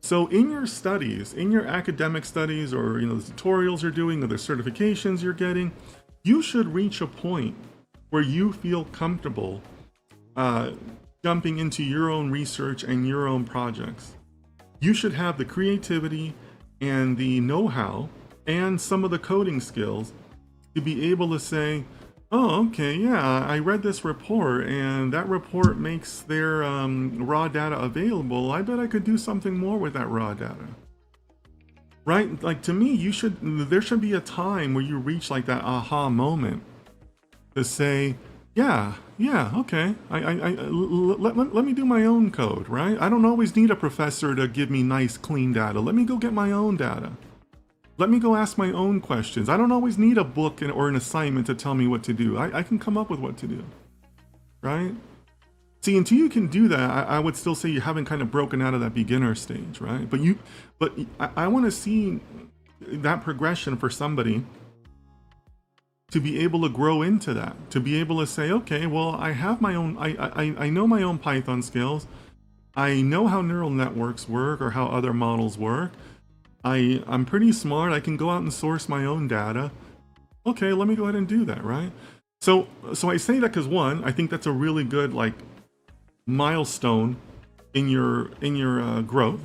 So in your studies, in your academic studies, or the tutorials you're doing, or the certifications you're getting, you should reach a point where you feel comfortable uh, jumping into your own research and your own projects. You should have the creativity and the know-how and some of the coding skills to be able to say, oh, okay, yeah, I read this report and that report makes their raw data available. I bet I could do something more with that raw data. Right? Like, to me, there should be a time where you reach like that aha moment to say, yeah, okay, let me do my own code, right? I don't always need a professor to give me nice, clean data. Let me go get my own data. Let me go ask my own questions. I don't always need a book or an assignment to tell me what to do. I can come up with what to do, right? See, until you can do that, I would still say you haven't kind of broken out of that beginner stage, right? But I want to see that progression for somebody to be able to grow into that, to be able to say, okay, well, I have my own, I know my own Python skills. I know how neural networks work or how other models work. I'm pretty smart. I can go out and source my own data. Okay, let me go ahead and do that, right? So I say that because, one, I think that's a really good like milestone in your growth.